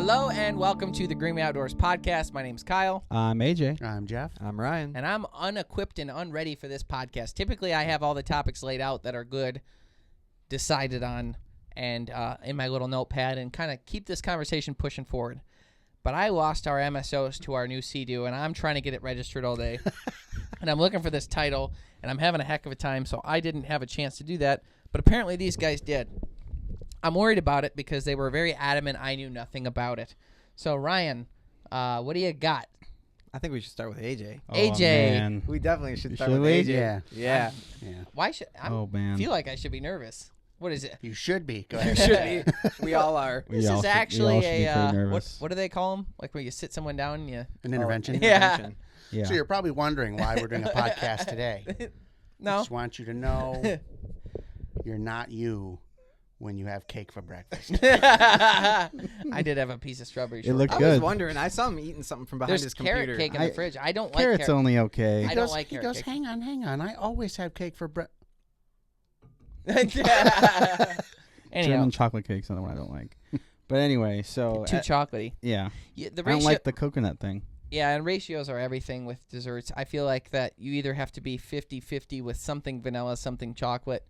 Hello and welcome to the Greenway Outdoors podcast. My name's Kyle. I'm AJ. I'm Jeff. I'm Ryan. And I'm unequipped and unready for this podcast. Typically, I have all the topics laid out that are good, decided on, and in my little notepad and kind of keep this conversation pushing forward. But I lost our MSOs to our new Sea-Doo, and I'm trying to get it registered all day. And I'm looking for this title, and I'm having a heck of a time, so I didn't have a chance to do that. But apparently these guys did. I'm worried about it because they were very adamant I knew nothing about it. So, Ryan, what do you got? I think we should start with AJ. Oh, AJ. Man. We definitely should start Should with we? AJ. Yeah. Why should I feel like I should be nervous? What is it? You should be. Go You ahead. should be. We all are. This all is should- actually we all should be pretty what nervous. do they call them? Like where you sit someone down and you... An intervention. Yeah. Yeah. So you're probably wondering why we're doing a podcast today. No. Just want you to know you're not you when you have cake for breakfast. I did have a piece of strawberry It shortcake. looked I good. was wondering. I saw him eating something from behind There's his carrot computer. cake in the fridge. I don't like Carrot's carrot. only okay. I don't like He carrot goes, cake. hang on. I always have cake for breakfast. Anyhow, German chocolate cake's another one I don't like. But anyway, so too chocolatey. yeah, Yeah, the I don't ratio, like the coconut thing. yeah, and ratios are everything with desserts. I feel like that you either have to be 50-50 with something vanilla, something chocolate.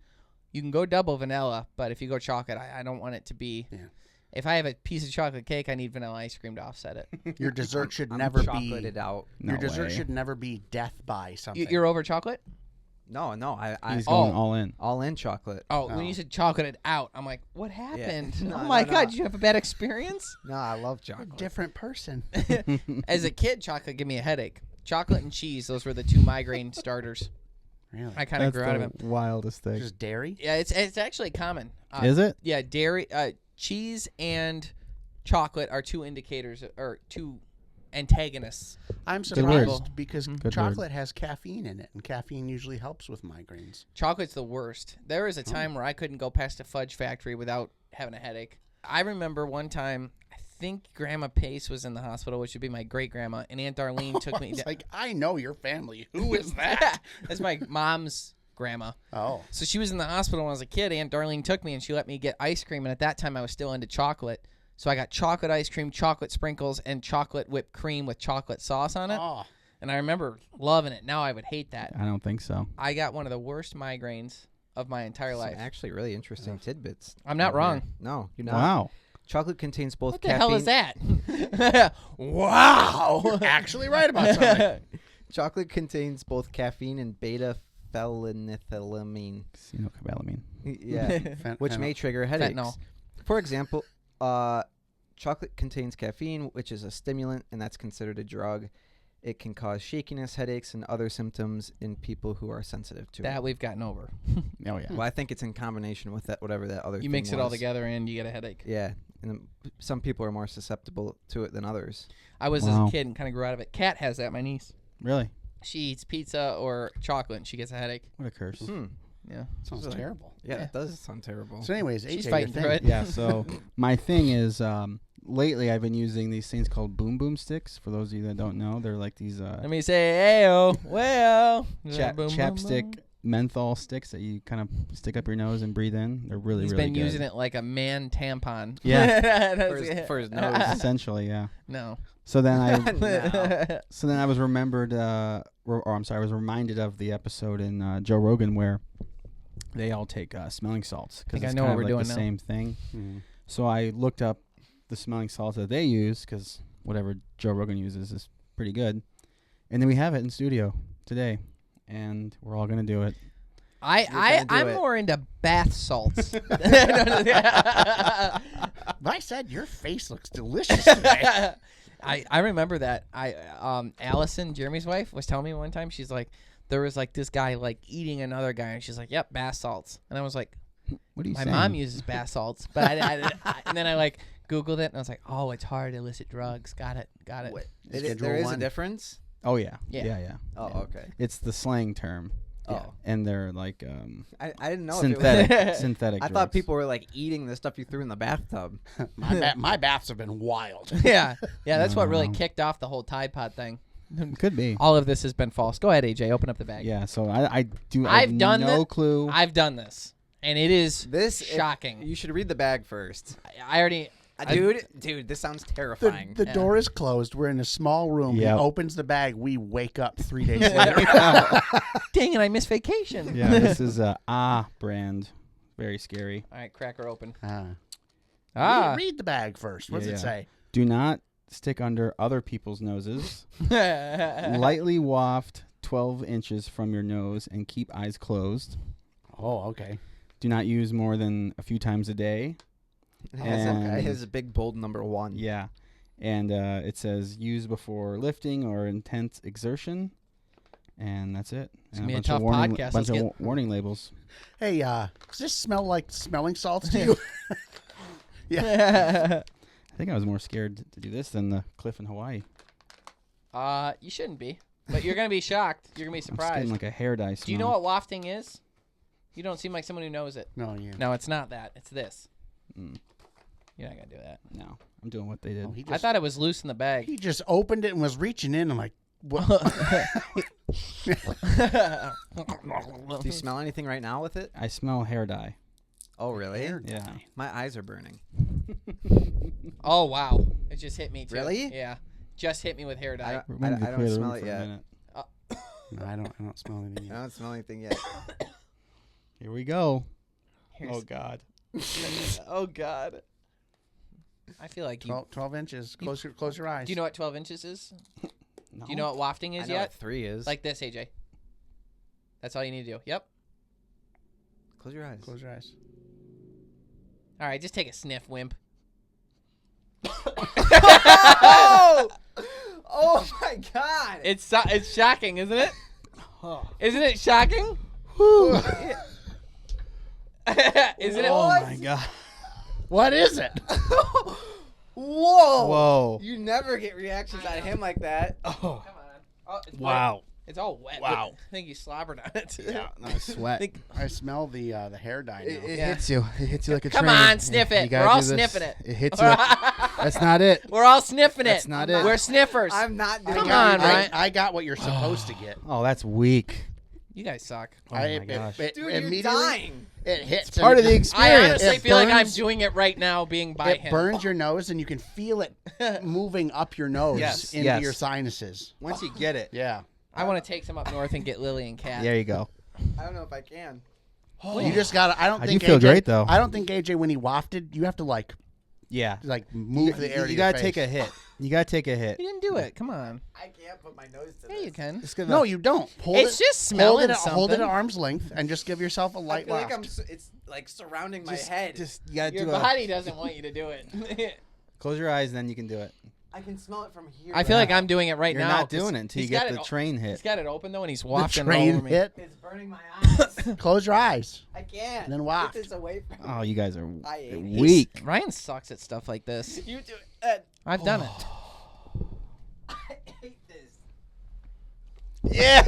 You can go double vanilla, but if you go chocolate, I don't want it to be. Yeah. If I have a piece of chocolate cake, I need vanilla ice cream to offset it. Your dessert should I'm never be. chocolated out. No Your dessert way. should never be death by something. You're over chocolate? No. I He's going Oh. all in. all in chocolate. Oh, when Oh. you said chocolated out, I'm like, what happened? No, Oh my no, God, no. did you have a bad experience? No, I love You're a chocolate. different person. As a kid, chocolate gave me a headache. Chocolate and cheese, those were the two migraine starters. Really? I kind of That's grew out of it. the wildest thing. Just dairy? Yeah, it's actually common. Is it? Yeah, dairy, cheese, and chocolate are two indicators or two antagonists. I'm word. surprised because Good chocolate has caffeine in it, and caffeine usually helps with migraines. Chocolate's the worst. There was a time where I couldn't go past a fudge factory without having a headache. I remember one time, I think Grandma Pace was in the hospital, which would be my great grandma, and Aunt Darlene took me. It's like, I know your family. Who is that? That's my mom's grandma. Oh. So she was in the hospital when I was a kid. Aunt Darlene took me, and she let me get ice cream. And at that time, I was still into chocolate. So I got chocolate ice cream, chocolate sprinkles, and chocolate whipped cream with chocolate sauce on it. Oh. And I remember loving it. Now I would hate that. I don't think so. I got one of the worst migraines of my entire Some life. actually really interesting tidbits. I'm not out wrong. here. No, you're not. Wow. Chocolate contains both What the caffeine. hell is that? Wow. You're actually right about something. Chocolate contains both caffeine and beta-phenylethylamine. Cenocobalamine. Yeah, which may trigger headaches. Fentanyl. For example, chocolate contains caffeine, which is a stimulant, and that's considered a drug. It can cause shakiness, headaches, and other symptoms in people who are sensitive to That it. we've gotten over. Oh yeah. Well, I think it's in combination with that, whatever that other You thing mix it all was. together and you get a headache. Yeah, and some people are more susceptible to it than others. I was as Wow. a kid and kind of grew out of it. Kat has that, my niece. Really? She eats pizza or chocolate and she gets a headache. What a curse. Yeah. Sounds Really? terrible. Yeah, Yeah. that does sound terrible. So anyways, She's AJ, fighting your through thing. it. Yeah. So my thing is, lately I've been using these things called boom boom sticks. For those of you that don't know, they're like these Let me say, ayo, well. chapstick menthol sticks that you kind of stick up your nose and breathe in. They're really, He's really been good. using it like a man tampon. Yeah. For his nose. Essentially, yeah. No. So then I No. So then I was I was reminded of the episode in Joe Rogan where they all take smelling salts because Think I it's know kind what of we're like doing the now. same thing. Mhm. So I looked up the smelling salts that they use because whatever Joe Rogan uses is pretty good. And then we have it in studio today, and we're all gonna do it. I'm more into bath salts. I said your face looks delicious today. I remember that. Allison, Jeremy's wife, was telling me one time, she's like, there was like this guy like eating another guy, and she's like, yep, bath salts. And I was like, What are you my saying? mom uses bath salts, but and then I like Googled it, and I was like, oh, it's hard illicit drugs. Got it. Schedule There is a one. difference? Oh yeah. Yeah. Yeah. Oh, Yeah. okay. It's the slang term. Oh. And they're like I didn't know synthetic if it was... synthetic. I drugs. thought people were like eating the stuff you threw in the bathtub. My baths have been wild. Yeah. That's what really No. kicked off the whole Tide Pod thing. Could be. All of this has been false. Go ahead, AJ. Open up the bag. Yeah. So I I've have done no that. clue. I've done this, and it is This shocking. You should read the bag first. I already. Dude, this sounds terrifying. The door is closed. We're in a small room. Yep. He opens the bag. We wake up 3 days later. Dang it, I missed vacation. Yeah, this is a brand. Very scary. All right, cracker open. Read the bag first. What does Yeah, it say? Do not stick under other people's noses. Lightly waft 12 inches from your nose and keep eyes closed. Oh, okay. Do not use more than a few times a day. It has a big bold number 1. Yeah. And it says use before lifting or intense exertion. And that's it. It's And gonna be a bunch tough of warning, podcast. bunch Let's of warning labels. Hey, does this smell like smelling salts to you? I think I was more scared to do this than the cliff in Hawaii. You shouldn't be, but you're gonna be shocked. You're gonna be I'm just surprised. getting like a hair dye smell. Do you know what wafting is? You don't seem like someone who knows it. No, yeah. No, it's not that. It's this. Mm, You're not gonna do that. no, I'm doing what they did. Oh, he I just, thought it was loose in the bag. he just opened it and was reaching in. I'm like, what? Do you smell anything right now with it? I smell hair dye. Oh, really? Yeah. My eyes are burning. Oh wow! It just hit me too. Really? Yeah, just hit me with hair dye. We're gonna I clear don't the smell room it for a yet. minute. No, I don't smell anything I yet. don't smell anything yet. Here we go. Here's- Oh God. oh God! I feel like you. 12 inches. Close your eyes. Do you know what 12 inches is? No. Do you know what wafting I is know yet? what 3 is. Like this, AJ. That's all you need to do. Yep. Close your eyes. Close your eyes. All right, just take a sniff, wimp. oh! Oh my God! It's shocking, isn't it? Isn't it shocking? Isn't it? Oh my God. What is it? Whoa! Whoa. You never get reactions out of him like that. Oh. Come on. Oh, it's Wow. wet. It's all wet. Wow. I think you slobbered on it. Yeah. Nice sweat. I smell the hair dye now. It Yeah. hits you. It hits you like a Come train. on, sniff You it. gotta We're all do this. sniffing it. It hits you. That's not it. We're all sniffing That's it. not it. We're sniffers. I'm not doing Come it. on, Ryan. I got what you're supposed to get. Oh, that's weak. You guys suck. Oh my gosh. It Dude, you're immediately dying. it hits. It's part of the I experience. honestly It feel like I'm burns- doing it right now being by It him. burns your nose, and you can feel it moving up your nose Yes, into yes. your sinuses. Once you get it. Yeah. I want to take some up north and get Lily and Kat. There you go. I don't know if I can. You just gotta. I don't I do think feel AJ, great, though. I don't think AJ when he wafted, you have to like Yeah. move the air. You gotta take a hit. You gotta take a hit. You didn't do it. Come on. I can't put my nose to Yeah, you can. Just give No, a- you don't. Hold It's it, just smelling hold it at something. arm's length and just give yourself a I light feel like waft. it's like surrounding my head. Just you gotta Your do body doesn't want you to do it. Close your eyes, then you can do it. I can smell it from here. I feel like I'm doing it right You're now. not doing it until you he's got get the it- train He's hit. got it open though, and he's The wafting all train over me. hit. It's burning my eyes. Close your eyes. I can't. Then waft. Get this away from me. Oh, you guys are I hate it. weak. Ryan sucks at stuff like this. You do it. I've done it. I hate this. Yeah.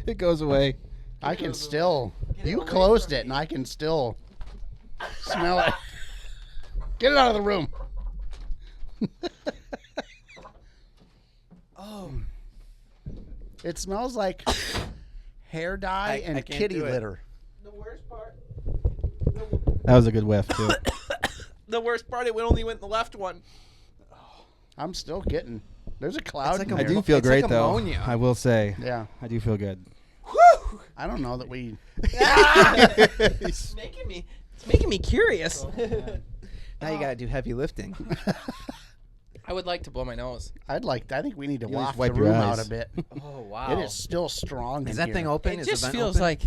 It goes away. I can still. Get it You away closed from it, me. and I can still smell it. Get it out of the room. Oh. It smells like hair dye I and can't kitty do it. litter. The worst part. That was a good whiff too. The worst part, it only went the left one. I'm still getting. There's a cloud. like in a- I here. do feel It's great like though. ammonia. I will say. Yeah. I do feel good. I don't know that we. It's making me curious. Now you gotta do heavy lifting. I would like to blow my nose. I think we need to You always waft the wipe your room eyes. out a bit. Oh wow. It is still strong. Is in that here. thing open? It Is just the vent feels open? like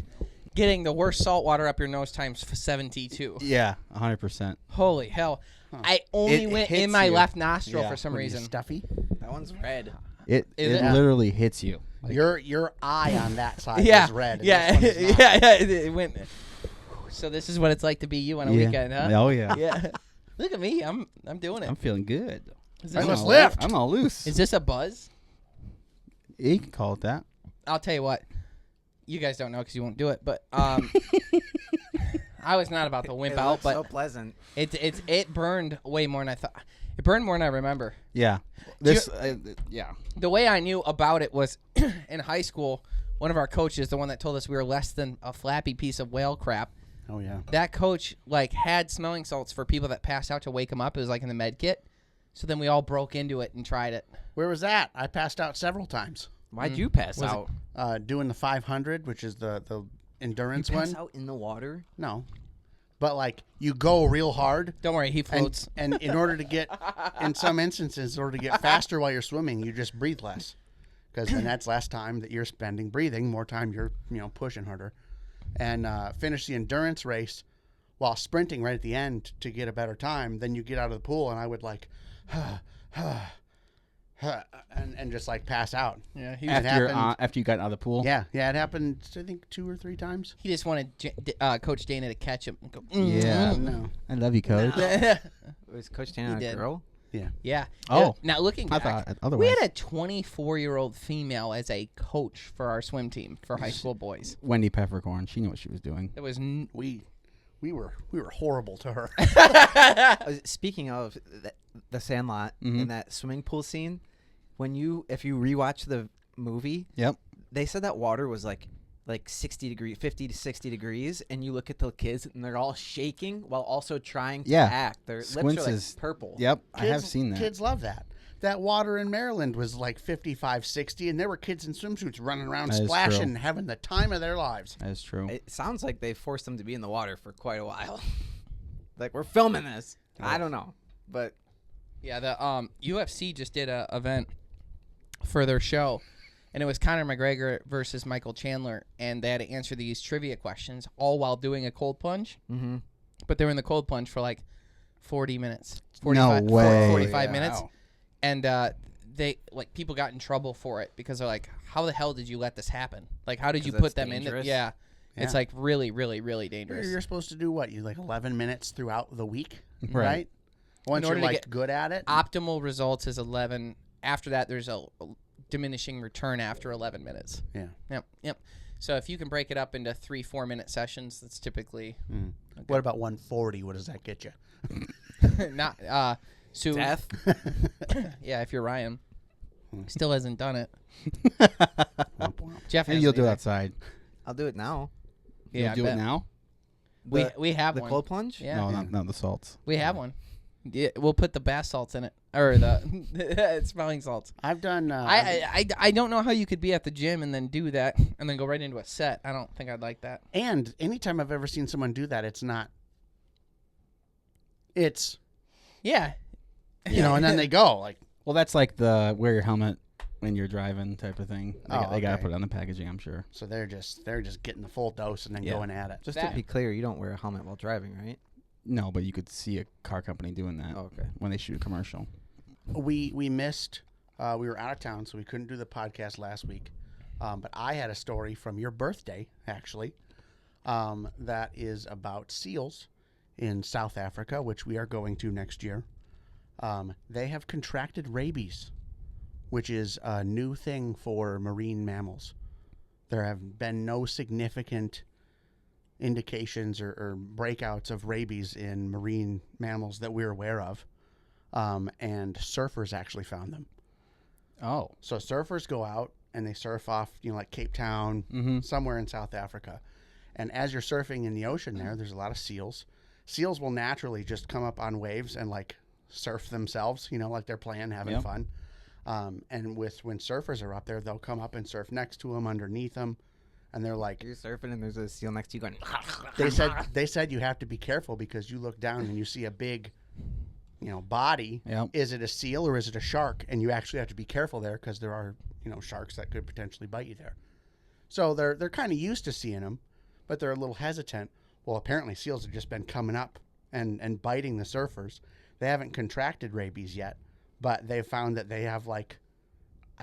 getting the worst salt water up your nose times 72. Yeah, 100%. Holy hell. I only It went in hits my you. left nostril Yeah. for some What are you, reason. stuffy. That one's red. It Is it it? literally hits you. Your eye on that side Yeah. is red. and Yeah. this one is not. yeah. It went. So this is what it's like to be you on a Yeah. weekend, huh? Oh yeah. Yeah. Look at me. I'm doing it. I'm feeling good. Is I this, must all, lift. I'm all loose. is this a buzz? You can call it that. I'll tell you what. You guys don't know because you won't do it, but I was not about to wimp It out, looks but so pleasant. it burned way more than I thought. It burned more than I remember. Yeah. Do you- This. Yeah. The way I knew about it was in high school one of our coaches, the one that told us we were less than a flappy piece of whale crap. Oh yeah. That coach had smelling salts for people that passed out to wake them up. It was in the med kit. So then we all broke into it and tried it. Where was that? I passed out several times. Why'd you pass Was out? Doing the 500, which is the endurance You pass one. out in the water? No, but you go real hard. Don't worry, he floats. And in order to get, in some instances, in order to get faster while you're swimming, you just breathe less, because then that's less time that you're spending breathing, more time you're pushing harder, and finish the endurance race while sprinting right at the end to get a better time. Then you get out of the pool, and I would and just pass out. Yeah, he After you got out of the pool. Yeah, it happened. I think 2 or 3 times. He just wanted Coach Dana to catch him and go. Yeah. No. I love you, Coach. Was Coach Dana He a did. girl? Yeah. Yeah. Oh. Now looking I back, thought otherwise. we had a 24-year-old female as a coach for our swim team for high school boys. Wendy Peppercorn. She knew what she was doing. It was We were horrible to her. Speaking of the Sandlot Mhm. and that swimming pool scene, if you rewatch the movie, Yep. they said that water was like 60 degrees, 50 to 60 degrees, and you look at the kids and they're all shaking while also trying to Yeah. act. Their Squints lips are is- purple. Yep. I have seen that. Kids love that. That water in Maryland was 55, 60, and there were kids in swimsuits running around That is splashing, true. having the time of their lives. That is true. It sounds like they forced them to be in the water for quite a while. We're filming this. I don't know, but Yeah, the UFC just did a event for their show, and it was Conor McGregor versus Michael Chandler, and they had to answer these trivia questions all while doing a cold plunge. mm-hmm. But they were in the cold plunge for 40 minutes. No way. 45 Yeah. minutes. Wow. And they people got in trouble for it because they're like, how the hell did you let this happen? How did you 'Cause put that's them in? dangerous? Yeah. It's Yeah. really, really, really dangerous. You're supposed to do what? You 11 minutes throughout the week, Right. right? Once order you're to get good at it. Optimal results is 11. After that, there's a diminishing return after 11 minutes. Yeah. Yep. So if you can break it up into 3-4 minute sessions, that's typically What about 140? What does that get you? not so Death. Yeah, if you're Ryan, still hasn't done it. Womp womp. Jeff, Maybe you'll hasn't do it either. outside. I'll do it now. Yeah, You'll I do bet. it now? We have The one. cold plunge? Yeah, No, not the salts. we have one. Yeah, we'll put the bath salts in it, or the smelling salts. I've done. I don't know how you could be at the gym and then do that and then go right into a set. I don't think I'd like that. And anytime I've ever seen someone do that, it's not. It's Yeah. and then they go Well, that's like the wear your helmet when you're driving type of thing. They got to okay. put it on the packaging, I'm sure. So they're just getting the full dose and then Yeah. going at it. Just That- to be clear, you don't wear a helmet while driving, right? No, but you could see a car company doing that Oh, okay. when they shoot a commercial. We missed. We were out of town, so we couldn't do the podcast last week. But I had a story from your birthday, actually, that is about seals in South Africa, which we are going to next year. They have contracted rabies, which is a new thing for marine mammals. There have been no significant indications or breakouts of rabies in marine mammals that we're aware of. And surfers actually found them. Oh. So surfers go out and they surf off, Cape Town, Mm-hmm. somewhere in South Africa. And as you're surfing in the ocean there's a lot of seals. Seals will naturally just come up on waves and surf themselves, like they're playing, having Yep. fun. And when surfers are up there, they'll come up and surf next to them, underneath them. And they're like, You're surfing and there's a seal next to you going. they said you have to be careful because you look down and you see a big, body. Yep. Is it a seal or is it a shark? And you actually have to be careful there because there are, sharks that could potentially bite you there. So they're kind of used to seeing them, but they're a little hesitant. Well, apparently seals have just been coming up and biting the surfers. They haven't contracted rabies yet, but they've found that they have I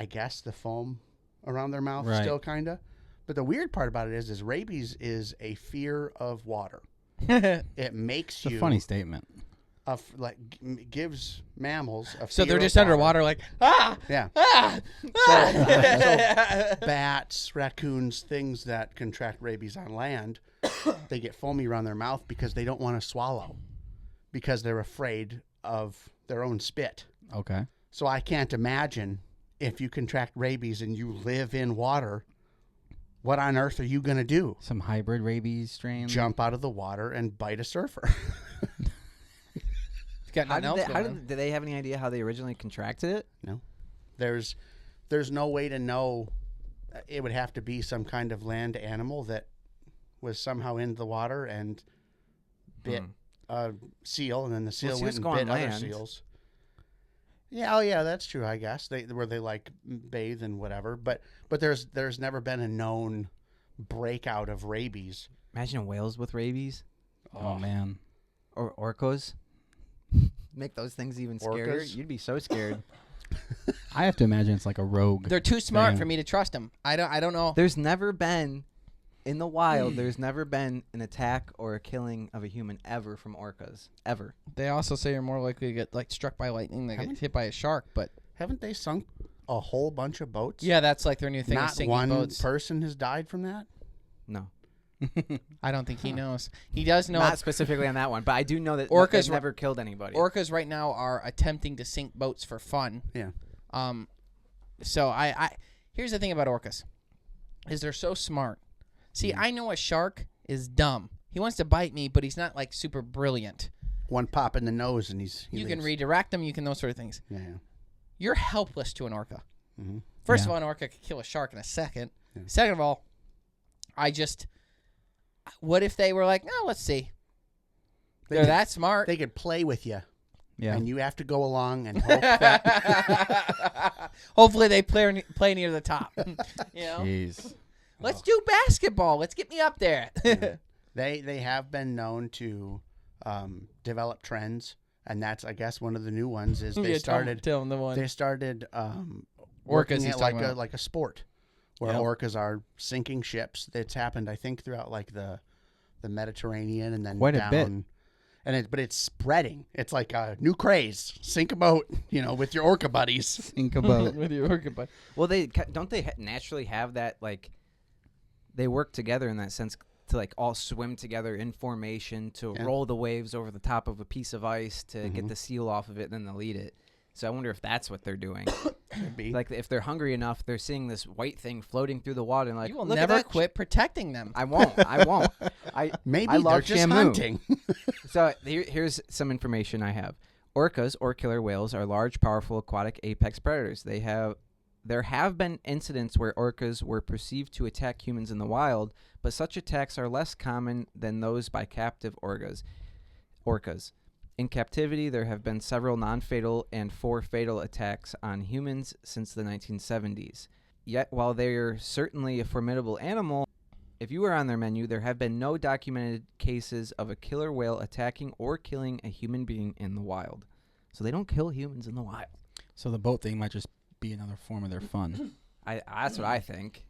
guess the foam around their mouth Right. still kind of. But the weird part about it is rabies is a fear of water. It makes It's you a funny statement. gives mammals a So fear they're of just water. underwater Yeah. ah. So bats, raccoons, things that contract rabies on land, they get foamy around their mouth because they don't want to swallow, because they're afraid of their own spit. Okay. So I can't imagine if you contract rabies and you live in water, what on earth are you going to do? Some hybrid rabies strain. Jump out of the water and bite a surfer. Got nothing else going on. Did they have any idea how they originally contracted it? No. There's no way to know. It would have to be some kind of land animal that was somehow in the water and bit a seal, and then the seal went and bit other seals. Yeah, oh yeah, that's true. I guess they like bathe and whatever, but there's never been a known breakout of rabies. Imagine whales with rabies. Oh man. Or orcas. Make those things even scarier. Orcas? You'd be so scared. I have to imagine it's like a rogue. They're too smart thing. for me to trust them. I don't know. There's never been, in the wild, there's never been an attack or a killing of a human ever from orcas. Ever. They also say you're more likely to get like struck by lightning than get hit by a shark. But Haven't they sunk a whole bunch of boats? yeah, that's like their new thing. is Not sinking one boats. person has died from that? No. I don't think he knows. He does know. Not specifically on that one, but I do know that Orcas they've never killed anybody. Orcas right now are attempting to sink boats for fun. Yeah. So I here's the thing about orcas, is they're so smart. See, I know a shark is dumb. He wants to bite me, but he's not like super brilliant. One pop in the nose and he You can leaves. redirect them. You can those sort of things. Yeah. You're helpless to an orca. Mm-hmm. First Yeah. of all, an orca could kill a shark in a second. Yeah. Second of all, what if they were like, no, let's see. They're that smart. They could play with you. Yeah. And you have to go along and hope that. Hopefully they play near the top. You know? Jeez. Let's do basketball. Let's get me up there. Yeah. They have been known to develop trends, and that's, I guess, one of the new ones is they started tell them the one. they started Orcas working he's it talking like about. like a sport, where Yep. orcas are sinking ships. It's happened, I think, throughout like the Mediterranean and then Quite a down. bit. And but it's spreading. It's like a new craze. Sink a boat, with your orca buddies. Think about With your orca bud. Well, don't they naturally have that, like, they work together in that sense to, like, all swim together in formation to Yeah. roll the waves over the top of a piece of ice to get the seal off of it and then they'll eat it. So I wonder if that's what they're doing. Could be. Like, if they're hungry enough, they're seeing this white thing floating through the water and like, You will look at never that quit protecting them. I won't. Maybe I love they're just Shamu. hunting. So here's some information I have. Orcas, or killer whales, are large, powerful aquatic apex predators. There have been incidents where orcas were perceived to attack humans in the wild, but such attacks are less common than those by captive orcas. In captivity, there have been several non-fatal and 4 fatal attacks on humans since the 1970s. Yet, while they're certainly a formidable animal, if you were on their menu, there have been no documented cases of a killer whale attacking or killing a human being in the wild. So they don't kill humans in the wild. So the boat thing might just be another form of their fun. That's what I think.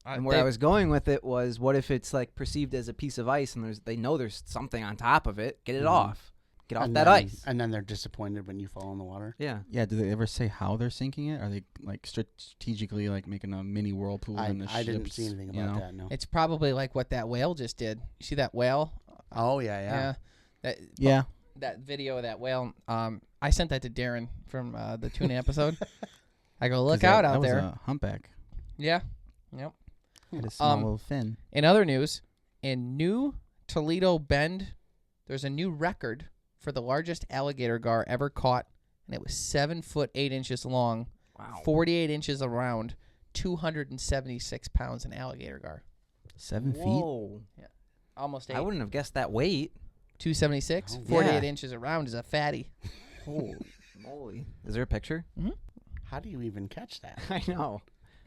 And They- where I was going with it was, what if it's like perceived as a piece of ice and they know there's something on top of it? Get it off. Get off And that then- ice. And then they're disappointed when you fall in the water. Yeah. Yeah, do they ever say how they're sinking it? Are they like strategically like making a mini whirlpool in the ships? I didn't see anything about that. No. It's probably like what that whale just did. You see that whale? Oh yeah. That video of that whale. I sent that to Darren from the tuna episode. I go, look out that there. was a humpback. Yeah. Yep. Had a small little fin. In other news, in New Toledo Bend, there's a new record for the largest alligator gar ever caught, and it was 7 foot 8 inches long, Wow. 48 inches around, 276 pounds in alligator gar. 7 feet. Whoa. Almost 8. I wouldn't have guessed that weight. 276. Oh, 48 yeah. inches around is a fatty. Holy moly. Is there a picture? How do you even catch that? I know.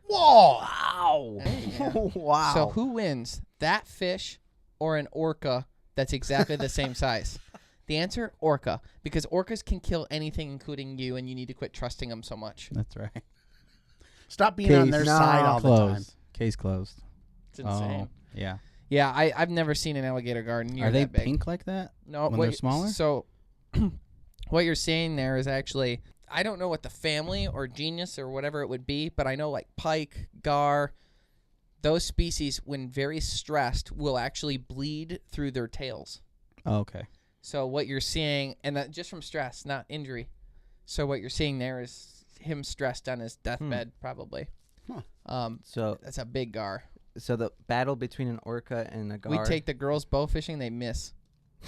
Whoa! Wow. Yeah. Wow. So who wins, that fish or an orca that's exactly the same size? The answer, orca, because orcas can kill anything, including you, and you need to quit trusting them so much. That's right. Stop being on their side all the time. Closed. Case closed. It's insane. Oh, yeah. Yeah, I've never seen an alligator gar near Are they that big. pink like that? No, when they're smaller? So, what you're seeing there is actually, I don't know what the family or genus or whatever it would be, but I know like pike, gar, those species, when very stressed, will actually bleed through their tails. Oh, okay. So what you're seeing, and that just from stress, not injury. So what you're seeing there is him stressed on his deathbed, probably. Huh. So That's a big gar. So the battle between an orca and a gar. We take the girls bow fishing, they miss.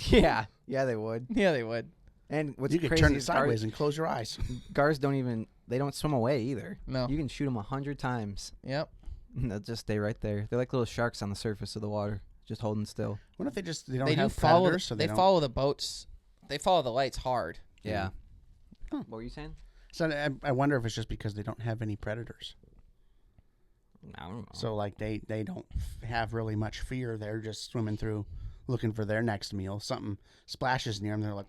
Yeah, they would. Yeah, they would. And what's You could crazy turn it is sideways and close your eyes. gars they don't swim away either. No. You can shoot them 100 times. Yep. And they'll just stay right there. They're like little sharks on the surface of the water, just holding still. What if they don't They do have follow. predators? So They don't- follow the boats. They follow the lights hard. Yeah. Oh. What were you saying? So I wonder if it's just because they don't have any predators. I don't know. So like they don't have really much fear. They're just swimming through, looking for their next meal. Something splashes near them. They're like,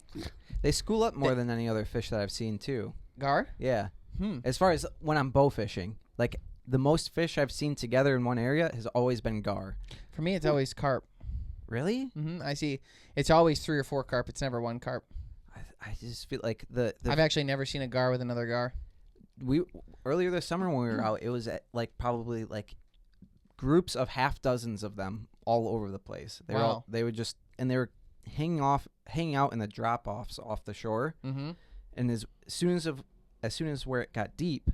They school up more than any other fish that I've seen too. Gar? Yeah. Hmm. As far as when I'm bow fishing, like the most fish I've seen together in one area has always been gar. For me, it's always carp. Really? I see. It's always 3 or 4 carp. It's never 1 carp. I just feel like the I've actually never seen a gar with another gar. we earlier this summer when we were out, it was at like probably like groups of half dozens of them all over the place. They were Wow. they would just and they were hanging out in the drop offs off the shore. Mm-hmm. And as soon as where it got deep,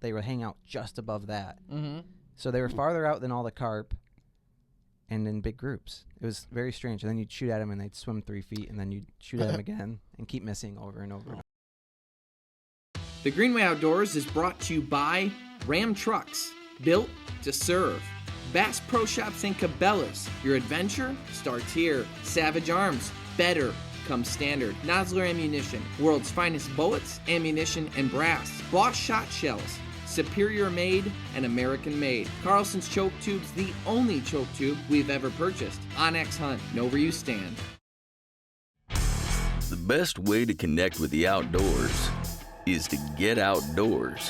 they would hang out just above that. Mm-hmm. So they were farther out than all the carp, and in big groups. It was very strange. And then you'd shoot at them, and they'd swim 3 feet, and then you'd shoot at them again, and keep missing over and over. The Greenway Outdoors is brought to you by Ram Trucks, built to serve. Bass Pro Shops and Cabela's, your adventure starts here. Savage Arms, better comes standard. Nosler Ammunition, world's finest bullets, ammunition, and brass. Boss Shot Shells, superior made and American made. Carlson's Choke Tubes, the only choke tube we've ever purchased. Onyx Hunt, know where you stand. The best way to connect with the outdoors is to get outdoors.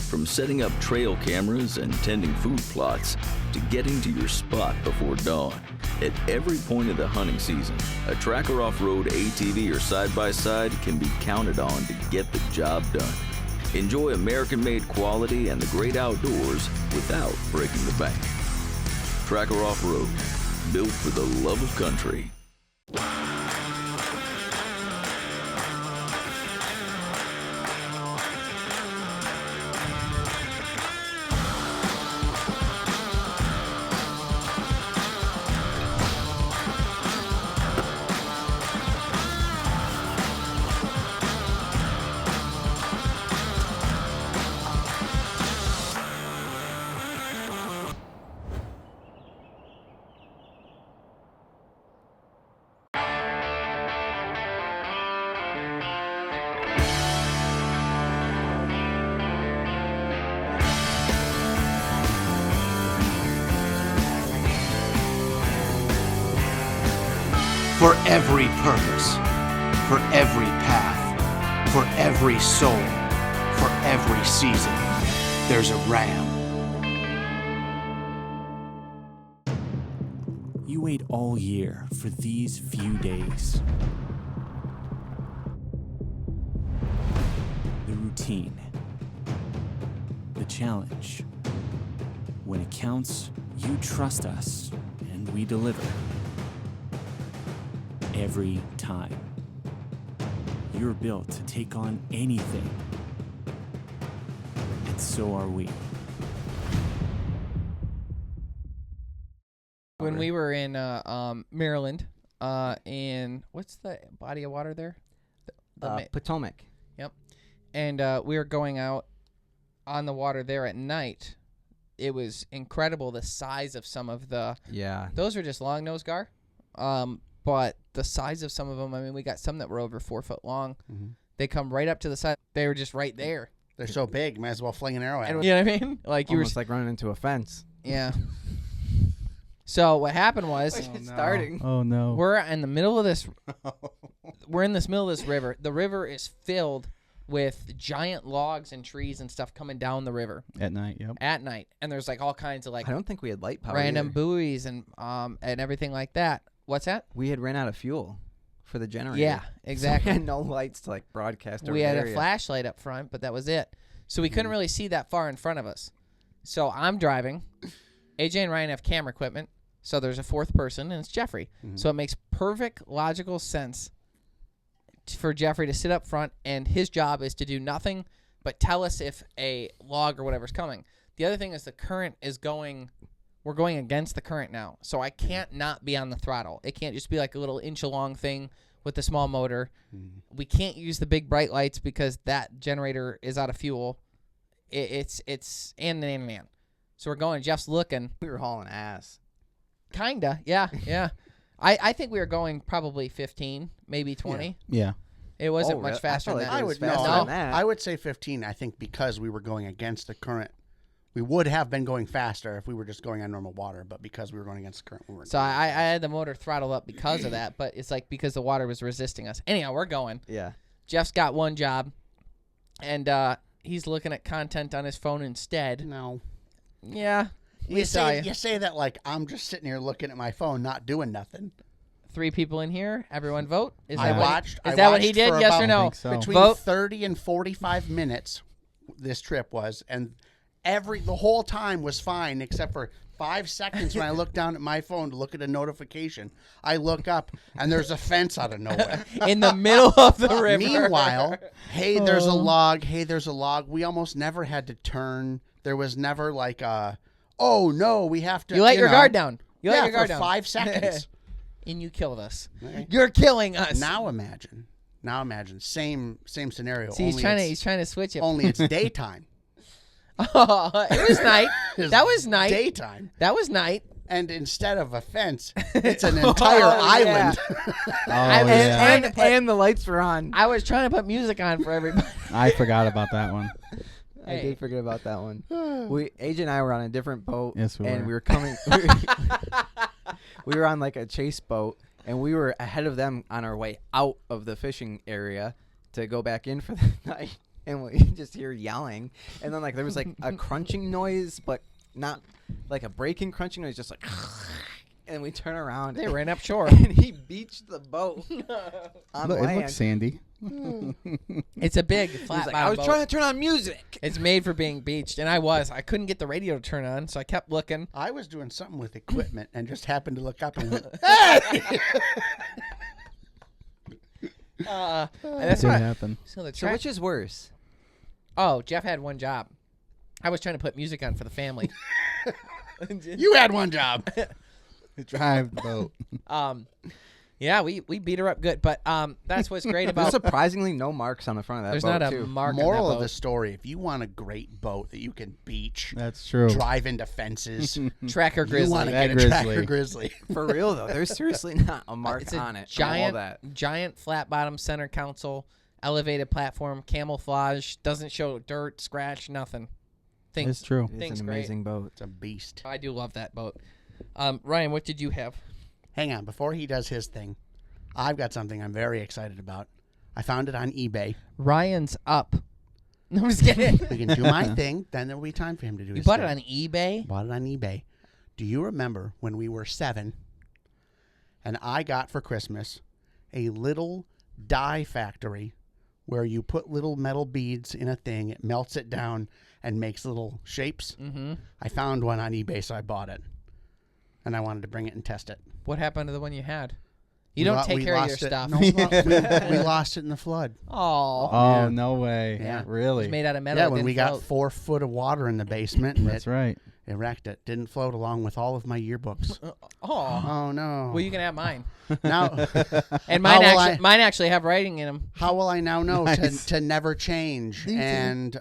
From setting up trail cameras and tending food plots to getting to your spot before dawn. At every point of the hunting season, a Tracker off-road ATV or side-by-side can be counted on to get the job done. Enjoy American-made quality and the great outdoors without breaking the bank. Tracker Off-Road, built for the love of country. For every purpose, for every path, for every soul, for every season, there's a ram. You wait all year for these few days. The routine. The challenge. When it counts, you trust us, and we deliver. Every time. You're built to take on anything. And so are we. When we were in Maryland, in what's the body of water there? Potomac. Yep. And we were going out on the water there at night. It was incredible the size of some of the. Yeah. Those were just long nose gar. But the size of some of them, I mean, we got some that were over 4 foot long. Mm-hmm. They come right up to the side. They were just right there. they're so big, might as well fling an arrow at them. You know what I mean? Like you Almost like running into a fence. yeah. So what happened was Starting. Oh no. we're in the middle of this. We're in this middle of this river. The river is filled with giant logs and trees and stuff coming down the river At night, yep. at night, and there's like all kinds of like I don't think we had light power. random either. buoys and everything like that. What's that? We had ran out of fuel for the generator. Yeah, So exactly. we had no lights to like broadcast. We had over the a area. flashlight up front, but that was it. So we couldn't really see that far in front of us. So I'm driving. AJ and Ryan have camera equipment. So there's a fourth person, and it's Jeffrey. So it makes perfect logical sense for Jeffrey to sit up front, and his job is to do nothing but tell us if a log or whatever's coming. The other thing is the current is going. We're going against the current now, so I can't not be on the throttle. It can't just be like a little inch-long thing with the small motor. We can't use the big bright lights because that generator is out of fuel. It's and. So we're going. Jeff's looking. We were hauling ass. Kinda, yeah. I think we were going probably 15, maybe 20. Yeah. It wasn't Oh, much really? faster I than felt that. like I it would was faster no, than that. I would say 15. I think because we were going against the current, we would have been going faster if we were just going on normal water. But because we were going against the current, we weren't. So I had the motor throttled up because of that, but it's like because the water was resisting us. Anyhow, we're going. Yeah. Jeff's got one job, and he's looking at content on his phone instead. No. Yeah. You say that like I'm just sitting here looking at my phone, not doing nothing. 3 people in here. Everyone vote. Is I that watched. Is that what he did? for Yes about or no? think so. Between Vote. 30 and 45 minutes, this trip was, and the whole time was fine except for 5 seconds when I looked down at my phone to look at a notification. I look up and there's a fence out of nowhere. In the middle of the river. Meanwhile, hey, there's a log. Hey, there's a log. We almost never had to turn. There was never like oh no, we have to. You let your know. guard down. You Yeah, let your guard for down. 5 seconds. And you killed us. Okay. You're killing us. Now imagine. Same scenario. See, only he's trying to switch it. Only it's daytime. Oh, it was night. It's That was night. Daytime. That was night. And instead of a fence, it's an entire Oh, island. I was yeah. trying to put, And the lights were on. I was trying to put music on for everybody. I forgot about that one. I Hey. did forget about that one. AJ and I were on a different boat. Yes, we and were. we were coming. We were on like a chase boat, and we were ahead of them on our way out of the fishing area to go back in for the night. And we just hear yelling, and then like there was like a crunching noise, but not like a breaking crunching noise, just like. And we turn around. They ran up shore. and he beached the boat on Look, it land. looks sandy. It's a big He was flat like, bottom I was boat. trying to turn on music. It's made for being beached, and I couldn't get the radio to turn on, so I kept looking. I was doing something with equipment and just happened to look up and went, hey! And That that's didn't what. happen. So the So track. which is worse? Oh, Jeff had one job. I was trying to put music on for the family. You had one job. Drive the boat. Yeah, we beat her up good, but that's what's great There's about. surprisingly no marks on the front of that There's boat, not a too. mark. Moral on of that the story, if you want a great boat that you can beach, That's true. drive into fences, boat. Tracker you Grizzly. want to That get a Tracker Grizzly. Grizzly. For real, though. There's seriously not a mark It's a on it. giant, All that. giant flat bottom center console, elevated platform, camouflage, doesn't show dirt, scratch, nothing. It's Things. true. It's Thing's an great. amazing boat. It's a beast. I do love that boat. Ryan, what did you have? Hang on, before he does his thing, I've got something I'm very excited about. I found it on eBay. Ryan's up. No, I'm just kidding. We can do my thing, then there will be time for him to do You his bought thing. it on eBay? Bought it on eBay. Do you remember when we were 7 and I got for Christmas a little dye factory where you put little metal beads in a thing, it melts it down and makes little shapes? Mm-hmm. I found one on eBay, so I bought it. And I wanted to bring it and test it. What happened to the one you had? You We don't lo- take we care of your lost it. stuff. No, we lost it in the flood. Oh. Oh, Yeah. no way. Yeah. Really? It's made out of metal. Yeah, it when didn't we got float. 4 foot of water in the basement and That's it right. wrecked it. Didn't float along with all of my yearbooks. Oh. Oh, no. Well, you can have mine. Now, And How will mine actually have writing in them. how will I now know Nice. to never change? And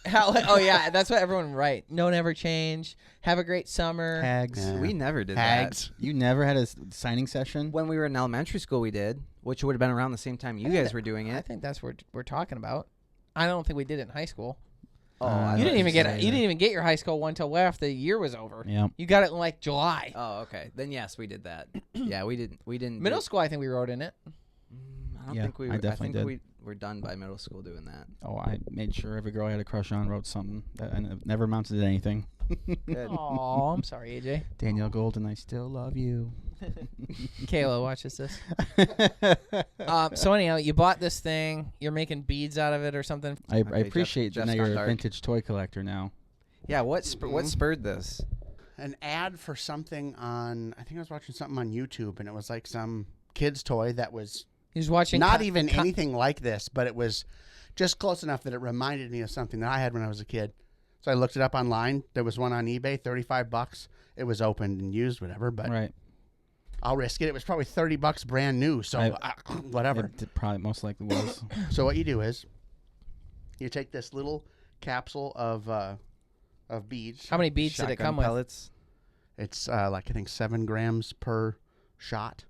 Oh yeah, that's what everyone write. No, never change. Have a great summer. Hags. Yeah. We never did Hags. You never had a signing session? that. When we were in elementary school, we did, which would have been around the same time you guys were doing I it. think that's what we're talking about. I don't think we did it in high school. I You don't didn't even think get so You didn't even get your high school one till after the year was over. Yeah. You got it in like July. Oh, okay. Then yes, we did that. Yeah, we didn't. We didn't. Middle school, I think we wrote in it. I don't Yeah, think we. I definitely think did. we were done by middle school doing that. Oh, I made sure every girl I had a crush on wrote something that never amounted to anything. Good. Oh, I'm sorry, AJ. Danielle Golden, I still love you. Kayla watches this. So anyhow, you bought this thing. You're making beads out of it or something. I Okay, appreciate that Jeff's now you're gone a dark. vintage toy collector now. Yeah. What spurred this? an ad for something on, I think I was watching something on YouTube, and it was like some kid's toy that was He's watching. not even anything like this, but it was just close enough that it reminded me of something that I had when I was a kid. So I looked it up online. There was one on eBay, $35. It was opened and used, whatever. But Right. I'll risk it. It was probably $30 brand new. So whatever. It probably most likely was. So what you do is you take this little capsule of beads. How many beads did it Shotgun come with? pellets. It's like I think 7 grams per shot.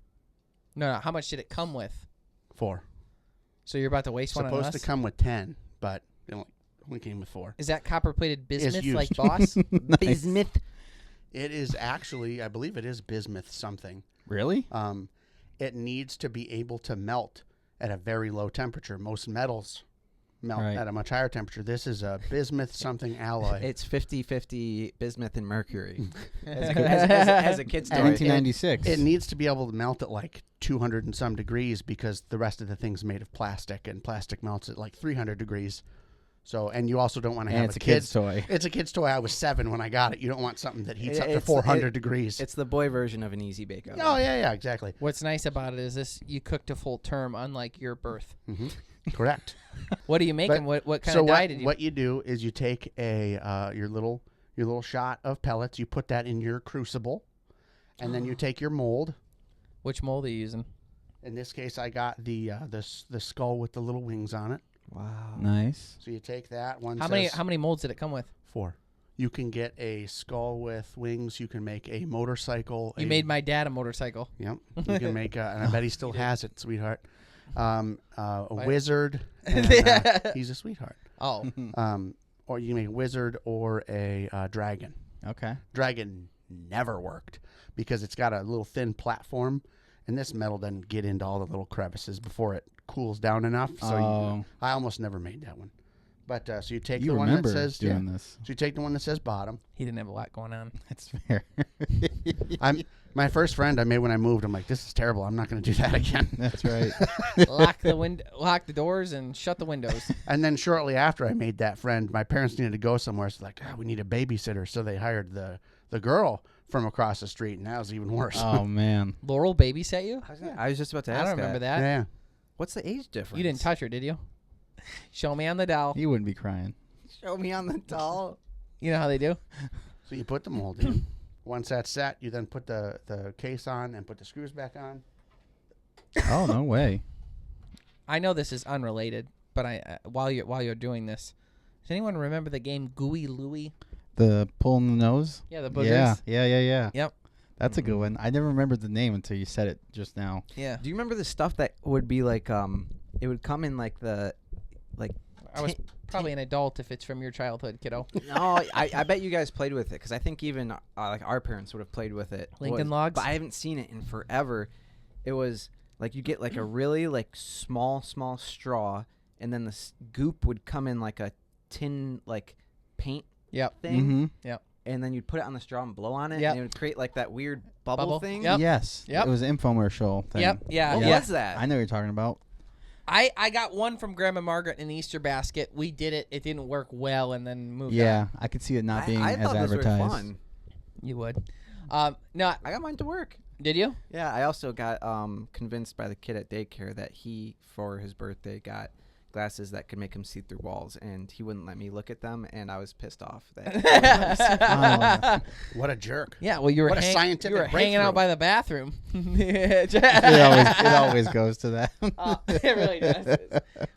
No. How much did it come with? 4. So you're about to waste one on Supposed us? to come with 10, but it only came with 4. Is that copper-plated bismuth used. like Boss? Bismuth. It is actually, I believe it is bismuth something. Really? It needs to be able to melt at a very low temperature. Most metals melt Right. at a much higher temperature. This is a bismuth something alloy. It's 50-50 bismuth and mercury. As a kid's toy. 1996. It needs to be able to melt at like 200 and some degrees because the rest of the thing's made of plastic, and plastic melts at like 300 degrees. So, and you also don't want to and have it's a kid's toy. It's a kid's toy. I was 7 when I got it. You don't want something that heats up to It's- 400 degrees. It's the boy version of an easy bake oven. Oh, yeah, exactly. What's nice about it is this: you cooked a full term, unlike your birth. Hmm. Correct. What are you making? What kind of dye did you? What you do is you take your little shot of pellets, you put that in your crucible, and then you take your mold. Which mold are you using? In this case, I got the skull with the little wings on it. Wow. Nice. So you take that one. How many molds did it come with? 4. You can get a skull with wings. You can make a motorcycle. You made my dad a motorcycle. Yep. You can make, and I bet he still has it, sweetheart. A wizard. And, he's a sweetheart. Oh, Or you can make a wizard or a dragon. Okay. Dragon never worked because it's got a little thin platform, and this metal doesn't get into all the little crevices before it cools down enough. So I almost never made that one. But so you take You the one that remember says doing this. So you take the one that says bottom. he didn't have a lot going on. That's fair. My first friend I made when I moved. I'm like, this is terrible. I'm not going to do that again. That's right. Lock the doors, and shut the windows. And then shortly after I made that friend, my parents needed to go somewhere. So like, we need a babysitter. So they hired the girl from across the street, and that was even worse. Oh man. Laurel babysat you? I was just about to ask I don't remember that. Yeah. What's the age difference? You didn't touch her, did you? Show me on the doll. He wouldn't be crying. Show me on the doll. You know how they do? So you put the mold in. Once that's set, you then put the case on and put the screws back on. Oh no way. I know this is unrelated, but while you're doing this, does anyone remember the game Gooey Louie? The pull in the nose. Yeah, the boogers. Yeah. Yep. That's a good one. I never remembered the name until you said it just now. Yeah. Do you remember the stuff that would be like it would come in like the I was probably an adult if it's from your childhood, kiddo. No, I bet you guys played with it because I think even like our parents would have played with it. Lincoln Logs? But I haven't seen it in forever. It was like you get like a really like small straw, and then the goop would come in like a tin like paint Yep. thing. Mm-hmm. Yep. And then you'd put it on the straw and blow on it, Yep. and it would create like that weird bubble Bubble. thing. Yep. Yes. Yep. It was an infomercial thing. Yep. Yeah. What yeah. was that? I know what you're talking about. I got one from Grandma Margaret in the Easter basket. We did it. It didn't work well, and then moved on. Yeah, I could see it not being I as thought those were advertised. fun. You would. No, I got mine to work. did you? Yeah, I also got convinced by the kid at daycare that he, for his birthday, got glasses that could make him see through walls, and he wouldn't let me look at them, and I was pissed off. That What a jerk. Yeah, well, you were, What a scientific you were hanging out breakthrough. by the bathroom. it always goes to that. It really does.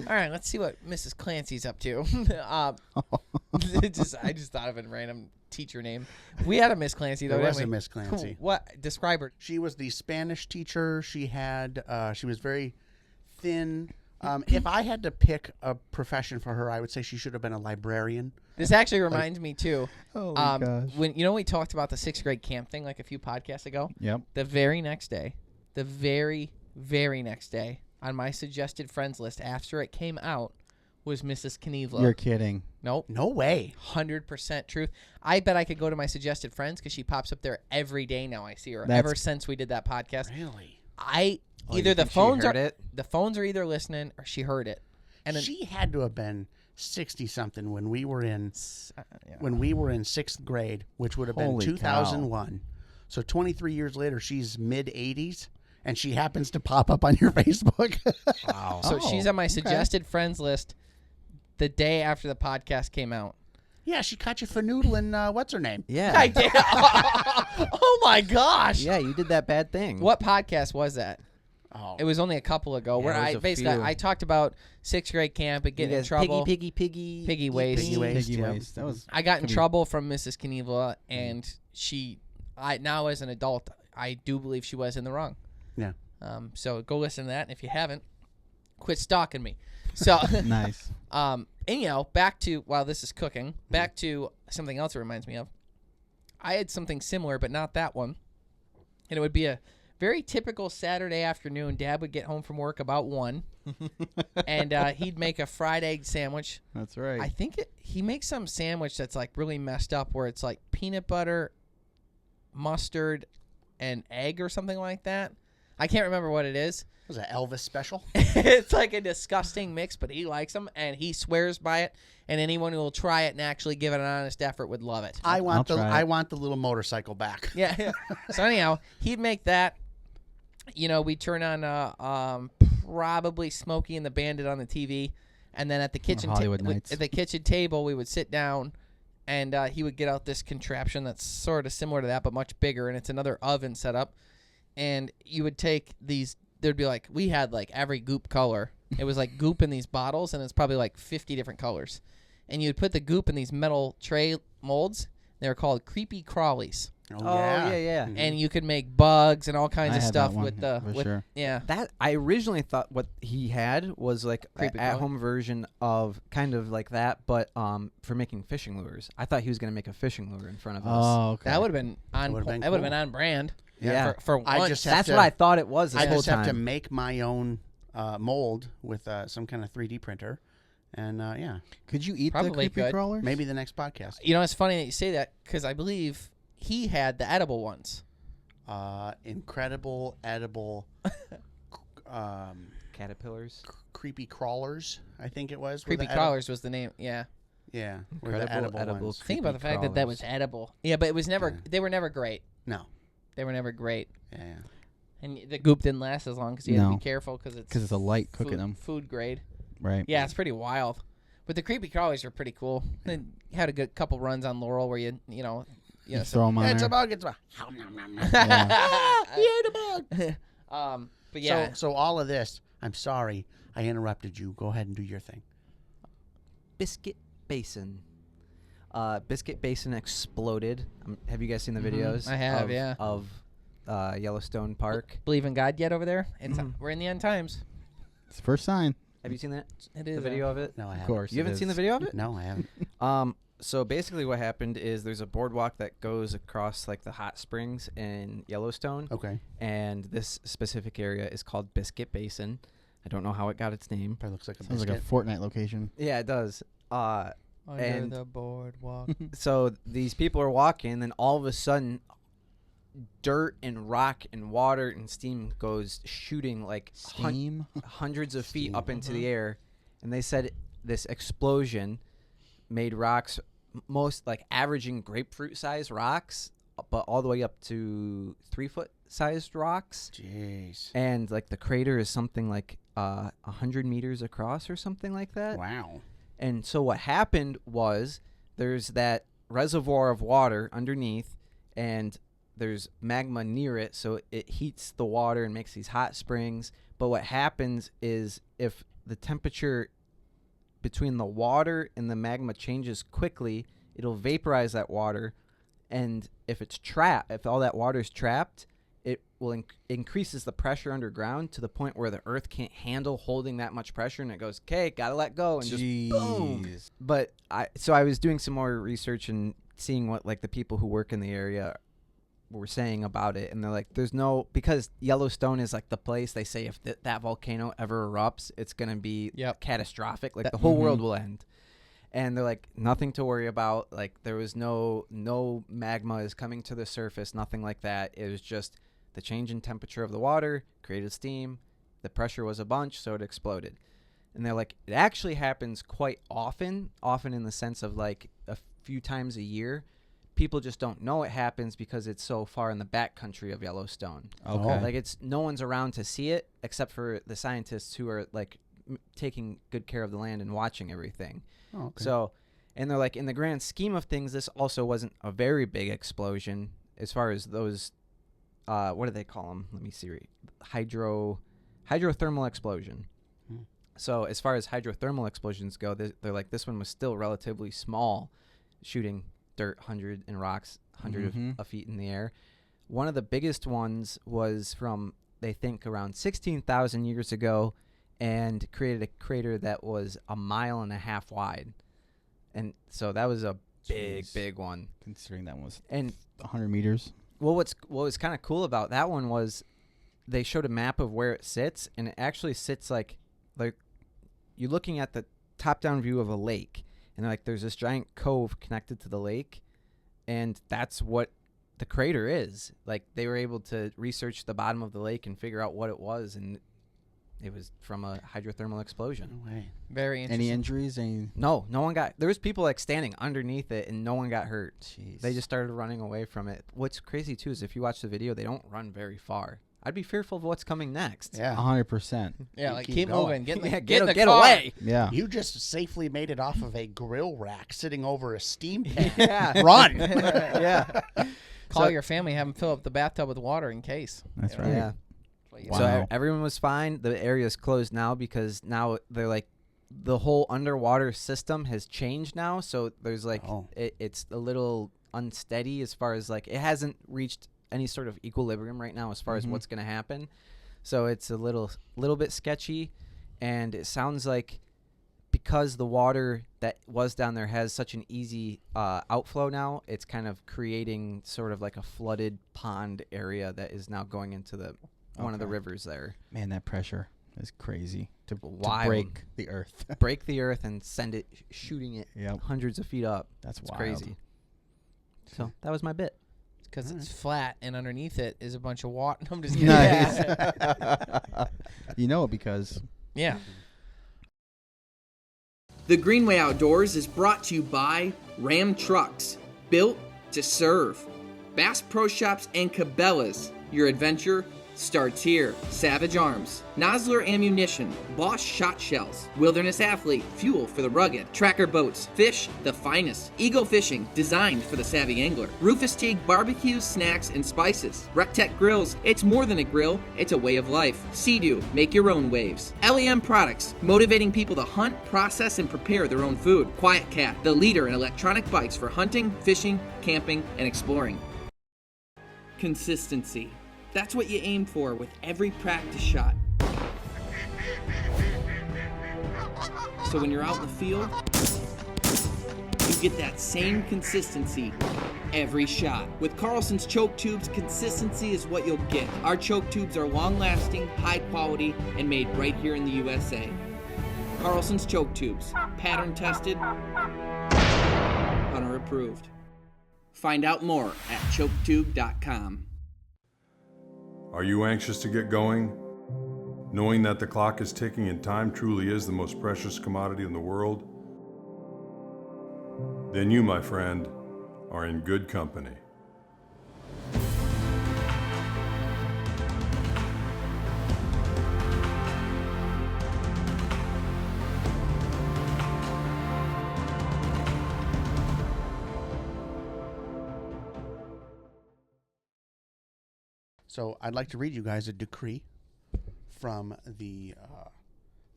All right, let's see what Mrs. Clancy's up to. I just thought of a random teacher name. We had a Miss Clancy, though, There was didn't a we? Miss Clancy. What? Describe her. She was the Spanish teacher. She had she was very thin. If I had to pick a profession for her, I would say she should have been a librarian. This actually reminds me, too. Holy gosh. When we talked about the 6th grade camp thing like a few podcasts ago, Yep. the very next day, on my suggested friends list after it came out was Mrs. Knievla. You're kidding. Nope. No way. 100% truth. I bet I could go to my suggested friends because she pops up there every day now. I see her That's- ever since we did that podcast. Really? Either the think she phones heard are it? the phones are either listening or she heard it. And then, She had to have been 60 something when we were in yeah. when we were in 6th grade, which would have been Holy 2001. So 23 years later, she's mid 80s, and she happens to pop up on your Facebook. wow. So Oh, she's on my okay. suggested friends list the day after the podcast came out. Yeah, she caught you for noodling. What's her name? Yeah. I did. Oh my gosh. Yeah, you did that bad thing. What podcast was that? Oh, It was only a couple ago where it was I a basically few. I talked about 6th grade camp and getting in trouble. Piggy waste. Piggy waste. Piggy yeah. waste. That was. I got in could be- trouble from Mrs. Knievel, and now as an adult, I do believe she was in the wrong. Yeah. So go listen to that, and if you haven't, quit stalking me. So, Nice. anyhow, back to while this is cooking, back to something else it reminds me of. I had something similar, but not that one, and it would be a very typical Saturday afternoon. Dad would get home from work about 1, and he'd make a fried egg sandwich. That's right. I think he makes some sandwich that's like really messed up where it's like peanut butter, mustard, and egg or something like that. I can't remember what it is. Was that Elvis special? It's like a disgusting mix, but he likes them and he swears by it. And anyone who will try it and actually give it an honest effort would love it. I want I'll try it. I want the little motorcycle back. Yeah. So anyhow, he'd make that. You know, we'd turn on probably Smokey and the Bandit on the TV, and then at the kitchen Hollywood Nights. at the kitchen table we would sit down, and he would get out this contraption that's sort of similar to that but much bigger, and it's another oven setup, and you would take these. There'd be like we had like every goop color. It was like goop in these bottles, and it's probably like 50 different colors, and you'd put the goop in these metal tray molds. They were called creepy crawlies. Oh, yeah. Mhm. And you could make bugs and all kinds I of had stuff that one, with the for sure. yeah. That I originally thought what he had was like Creepy an at-home version of kind of like that, but for making fishing lures. I thought he was gonna make a fishing lure in front of us. Oh, okay. That would have been on. Would've been That would have cool. been on brand. Yeah. For once. I just have That's to- what I thought it was this I whole just have to time. make my own mold with some kind of 3D printer, and yeah, Could you eat Probably the creepy could. crawlers? maybe the next podcast. You know, it's funny that you say that because I believe he had the edible ones. Incredible edible Caterpillars. creepy crawlers, I think it was. were Creepy the crawlers was the name. Yeah. Yeah, were the Incredible edible edible ones. Think about the Creepy fact that that was crawlers. edible. Yeah, but it was never. Yeah. They were never great. No, They were never great. yeah. And the goop didn't last as long because you had to No. be careful because it's 'Cause it's a light cooking them. Food grade. Right. Yeah, it's pretty wild. But the creepy crawlers are pretty cool. They had a good couple runs on Laurel where you know. You throw them on It's there. a bug. It's a bug. Yeah. He ate a bug. But yeah, So all of this, I'm sorry I interrupted you. Go ahead and do your thing. Biscuit Basin. Biscuit Basin exploded. Have you guys seen the Mhm. videos? I have, of, yeah. Of Yellowstone Park. believe in God yet over there? It's we're in the end times. It's the first sign. Have you seen that? It The is video of it? No, I Of haven't. course. You haven't seen the video of it? No, I haven't. So basically what happened is there's a boardwalk that goes across like the hot springs in Yellowstone. Okay. And this specific area is called Biscuit Basin. I don't know how it got its name. Probably looks like a Sounds like biscuit. a Fortnite location. Yeah, it does. Under And- the boardwalk. So these people are walking, and all of a sudden, dirt and rock and water and steam goes shooting like Steam. hundreds of feet Steam. up into the air. And they said this explosion made rocks most like averaging grapefruit sized rocks, but all the way up to 3-foot sized rocks. Jeez. And like the crater is something like 100 meters across or something like that. Wow. And so what happened was there's that reservoir of water underneath, and there's magma near it, so it heats the water and makes these hot springs. But what happens is if the temperature between the water and the magma changes quickly, it'll vaporize that water, and if it's trapped, if all that water is trapped, it will increases the pressure underground to the point where the earth can't handle holding that much pressure, and it goes, okay, gotta let go, and just boom. Jeez. But I was doing some more research and seeing what like the people who work in the area were saying about it, and they're like, there's no, because Yellowstone is like the place they say if that volcano ever erupts, it's gonna be Yep. catastrophic, like That- the whole world will end. And they're like, nothing to worry about, like there was no magma is coming to the surface, nothing like that. It was just the change in temperature of the water created steam, the pressure was a bunch, so it exploded. And they're like, it actually happens quite often in the sense of like a few times a year. People just don't know it happens because it's so far in the back country of Yellowstone. Okay. Like no one's around to see it except for the scientists who are like taking good care of the land and watching everything. Oh, okay. So And they're like, in the grand scheme of things, this also wasn't a very big explosion as far as those, what do they call them? Let me see. Hydrothermal explosion. So as far as hydrothermal explosions go, they're like, this one was still relatively small, shooting dirt 100 and rocks 100 of feet in the air. One of the biggest ones was from, they think, around 16,000 years ago, and created a crater that was 1.5 miles wide. And so that was a big one. Considering that one was And 100 meters. well, what was kind of cool about that one was they showed a map of where it sits, and it actually sits like you're looking at the top-down view of a lake, and like there's this giant cove connected to the lake, and that's what the crater is. Like, they were able to research the bottom of the lake and figure out what it was, and it was from a hydrothermal explosion. No way. Very interesting. Any injuries? No one got. There was people like standing underneath it, and no one got hurt. Jeez. They just started running away from it. What's crazy too is if you watch the video, they don't run very far. I'd be fearful of what's coming next. Yeah. 100%. Yeah, You like keep keep going. moving. Get in the, Yeah, get in the get car. away. Yeah. You just safely made it off of a grill rack sitting over a steam pan. Yeah. Run. Yeah. Call So- your family, have them fill up the bathtub with water in case. That's You know? right. Yeah. Wow. So everyone was fine. The area's closed now because now they're like, the whole underwater system has changed now. So there's like, it's a little unsteady as far as like, it hasn't reached any sort of equilibrium right now as far as what's going to happen. So it's a little bit sketchy, and it sounds like because the water that was down there has such an easy outflow now, it's kind of creating sort of like a flooded pond area that is now going into the one of the rivers there. Man, that pressure is crazy to Wild. break the earth. Break the earth and send it shooting it Yep. hundreds of feet up. That's It's wild. crazy. So that was my bit. Because it's flat, and underneath it is a bunch of water. I'm just kidding. Nice. You know it because Yeah. The Greenway Outdoors is brought to you by Ram Trucks, built to serve. Bass Pro Shops and Cabela's, your adventure starts here. Savage Arms, Nosler Ammunition, Bosch Shot Shells, Wilderness Athlete, fuel for the rugged. Tracker Boats, fish the finest. Eagle Fishing, designed for the savvy angler. Rufus Teague barbecues, snacks, and spices. Rectech Grills, it's more than a grill, it's a way of life. Sea-Doo, make your own waves. LEM Products, motivating people to hunt, process, and prepare their own food. Quiet Cat, the leader in electronic bikes for hunting, fishing, camping, and exploring. Consistency. That's what you aim for with every practice shot. So when you're out in the field, you get that same consistency every shot. With Carlson's choke tubes, consistency is what you'll get. Our choke tubes are long-lasting, high quality, and made right here in the USA. Carlson's choke tubes, pattern tested, hunter approved. Find out more at choketube.com. Are you anxious to get going? Knowing that the clock is ticking and time truly is the most precious commodity in the world? Then you, my friend, are in good company. So I'd like to read you guys a decree from the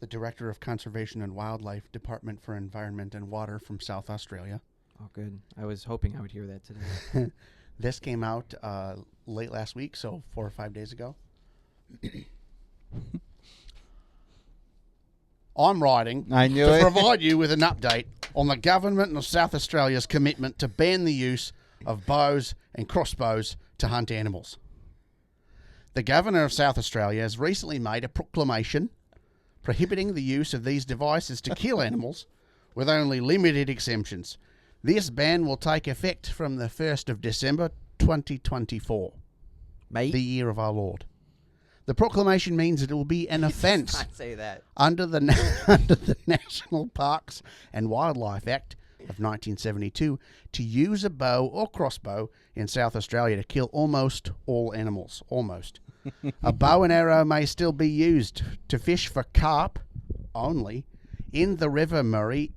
Director of Conservation and Wildlife, Department for Environment and Water from South Australia. Oh, good. I was hoping I would hear that today. This came out late last week, so 4 or 5 days ago. I'm writing I knew to it. provide you with an update on the Government of South Australia's commitment to ban the use of bows and crossbows to hunt animals. The Governor of South Australia has recently made a proclamation prohibiting the use of these devices to kill animals, with only limited exemptions. This ban will take effect from the 1st of December 2024, Mate. the year of our Lord. The proclamation means it will be an offence I'd say that. under the National Parks and Wildlife Act of 1972 to use a bow or crossbow in South Australia to kill almost all animals. Almost. A bow and arrow may still be used to fish for carp only in the River Murray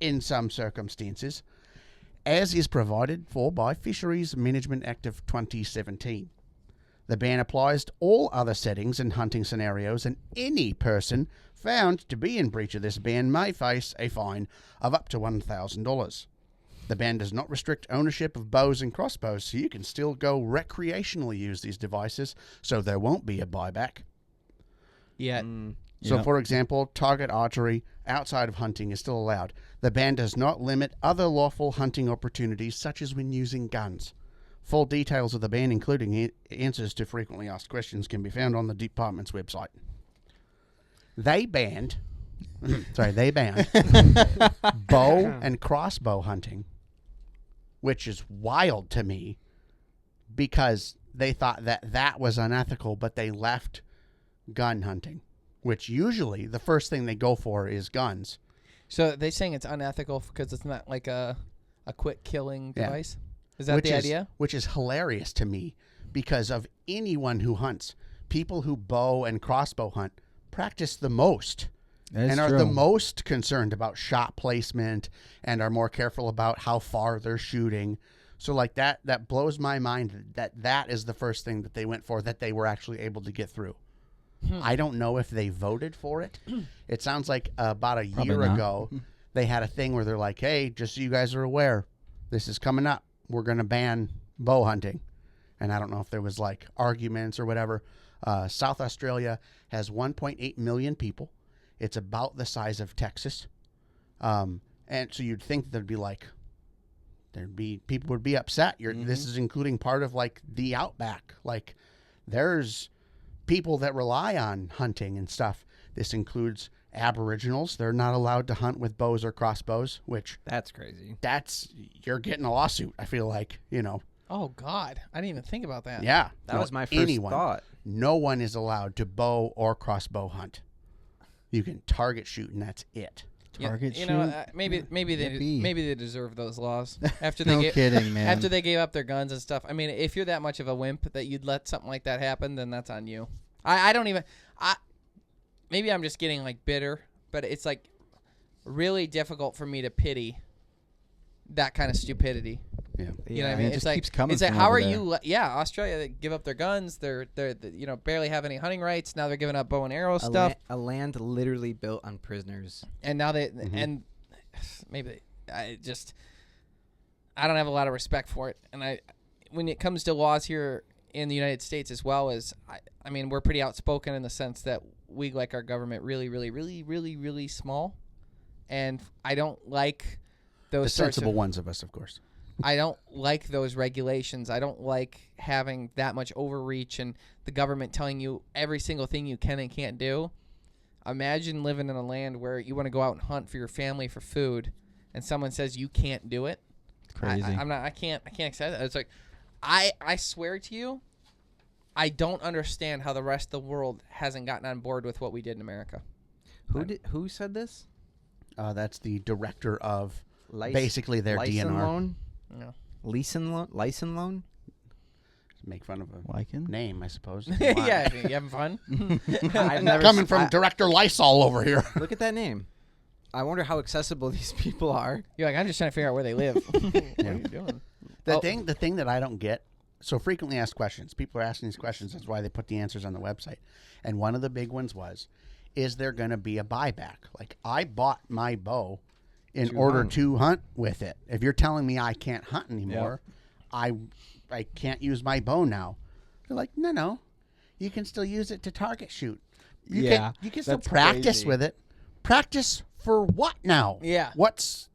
in some circumstances, as is provided for by Fisheries Management Act of 2017. The ban applies to all other settings and hunting scenarios, and any person found to be in breach of this ban may face a fine of up to $1,000. The ban does not restrict ownership of bows and crossbows, so you can still go recreationally use these devices, so there won't be a buyback. Yeah. So, for example, target archery outside of hunting is still allowed. The ban does not limit other lawful hunting opportunities, such as when using guns. Full details of the ban, including answers to frequently asked questions, can be found on the department's website. They banned bow and crossbow hunting, which is wild to me because they thought that was unethical, but they left gun hunting, which usually the first thing they go for is guns. So they're saying it's unethical because it's not like a quick killing device? Is that the idea? Which is hilarious to me because of anyone who hunts. People who bow and crossbow hunt practice the most and are the most concerned about shot placement and are more careful about how far they're shooting. So like that blows my mind that is the first thing that they went for, that they were actually able to get through. I don't know if they voted for it. It sounds like about a year ago they had a thing where they're like, hey, just so you guys are aware, this is coming up. We're going to ban bow hunting. And I don't know if there was like arguments or whatever. South Australia has 1.8 million people. It's about the size of Texas. And so you'd think there'd be people would be upset. This is including part of like the outback. Like there's people that rely on hunting and stuff. This includes Aboriginals. They're not allowed to hunt with bows or crossbows, which That's crazy. You're getting a lawsuit, I feel like, Oh, God. I didn't even think about that. Yeah. That was my first thought. No one is allowed to bow or crossbow hunt. You can target shoot, and that's it. Target shoot? Maybe they deserve those laws after No kidding, man. After they gave up their guns and stuff. I mean, if you're that much of a wimp that you'd let something like that happen, then that's on you. I don't even. Maybe I'm just getting like bitter, but it's like really difficult for me to pity that kind of stupidity. Yeah. You know what I mean? It just keeps coming. It's like, from how over are there. you? Yeah, Australia, they give up their guns. They're barely have any hunting rights. Now they're giving up bow and arrow stuff. A land literally built on prisoners. And now and maybe I don't have a lot of respect for it. And when it comes to laws here in the United States as well, as I mean, we're pretty outspoken in the sense that we like our government really, really, really, really, really small. And I don't like those The sensible ones of us, of course. I don't like those regulations. I don't like having that much overreach and the government telling you every single thing you can and can't do. Imagine living in a land where you want to go out and hunt for your family for food, and someone says you can't do it. It's crazy. I can't accept it. It's like, I swear to you, I don't understand how the rest of the world hasn't gotten on board with what we did in America. Who said this? That's the director of basically their DNR. Loan? No. License loan? Make fun of a Lichen? name, I suppose. Yeah, you having fun? I've never Coming from Director Lysol over here. Look at that name. I wonder how accessible these people are. You're like, I'm just trying to figure out where they live. What are you doing? The thing that I don't get, so frequently asked questions. People are asking these questions. That's why they put the answers on the website. And one of the big ones was, is there going to be a buyback? Like, I bought my bow in order to hunt with it. If you're telling me I can't hunt anymore, I can't use my bow now. They're like, no. You can still use it to target shoot. You can still practice crazy. with it. Practice for what now? Yeah. What's,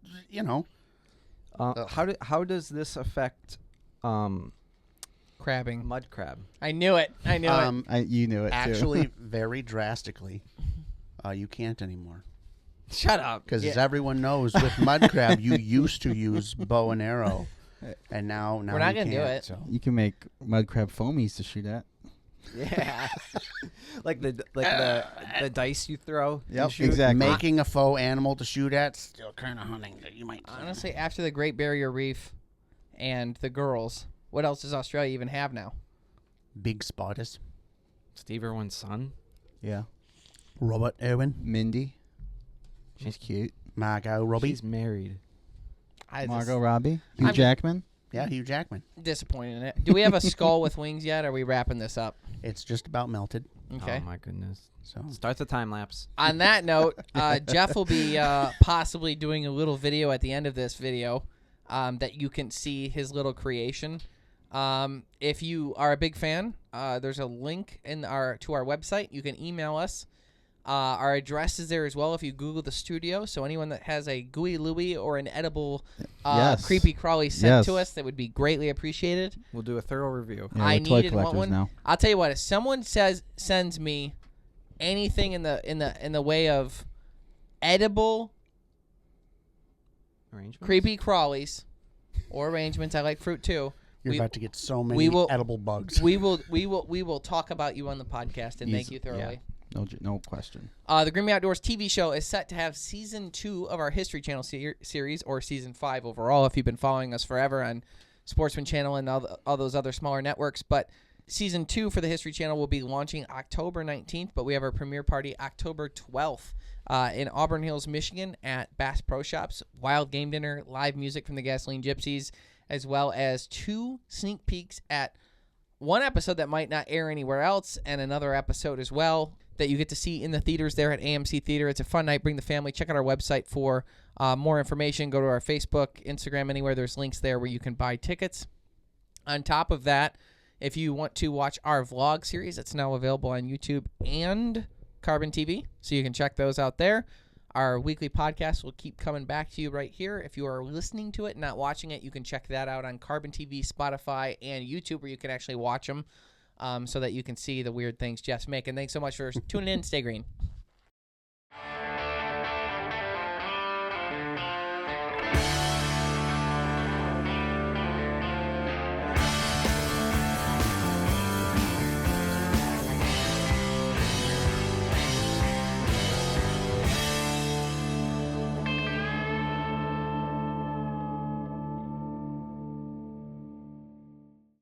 How does this affect Crabbing. mud crab? I knew it. You knew it, too. Actually, very drastically, you can't anymore. Shut up. Because as everyone knows, with mud crab, you used to use bow and arrow, and now we're not going to do it. So. You can make mud crab foamies to shoot at. Yeah. like the dice you throw. Yep, exactly. Making a faux animal to shoot at, still kind of hunting that you might. Honestly, after the Great Barrier Reef and the girls, what else does Australia even have now? Big spotters. Steve Irwin's son. Yeah. Robert Irwin. Mindy. She's cute. Margot Robbie. She's married. Margot Robbie? Hugh Jackman? Yeah, Hugh Jackman. Disappointed in it. Do we have a skull with wings yet? Or are we wrapping this up? It's just about melted. Okay. Oh my goodness. So Start the time lapse. On that note, Jeff will be possibly doing a little video at the end of this video that you can see his little creation. If you are a big fan, there's a link to our website. You can email us. Our address is there as well if you Google the studio. So anyone that has a gooey Louie or an edible creepy crawly sent to us, that would be greatly appreciated. We'll do a thorough review. Yeah, I toy need and want collectors one. now. I'll tell you what. If someone sends me anything in the way of edible creepy crawlies or arrangements, I like fruit too. You're about to get so many edible bugs. We will talk about you on the podcast and thank you thoroughly. Yeah. No question. The Green Bay Outdoors TV show is set to have season 2 of our History Channel series, or season 5 overall, if you've been following us forever on Sportsman Channel and all those other smaller networks. But season 2 for the History Channel will be launching October 19th, but we have our premiere party October 12th in Auburn Hills, Michigan at Bass Pro Shops. Wild game dinner, live music from the Gasoline Gypsies, as well as 2 sneak peeks at one episode that might not air anywhere else and another episode as well that you get to see in the theaters there at AMC Theater. It's a fun night. Bring the family. Check out our website for more information. Go to our Facebook, Instagram, anywhere. There's links there where you can buy tickets. On top of that, if you want to watch our vlog series, it's now available on YouTube and Carbon TV, so you can check those out there. Our weekly podcast will keep coming back to you right here. If you are listening to it and not watching it, you can check that out on Carbon TV, Spotify, and YouTube, where you can actually watch them so that you can see the weird things Jeff's making. Thanks so much for tuning in. Stay green.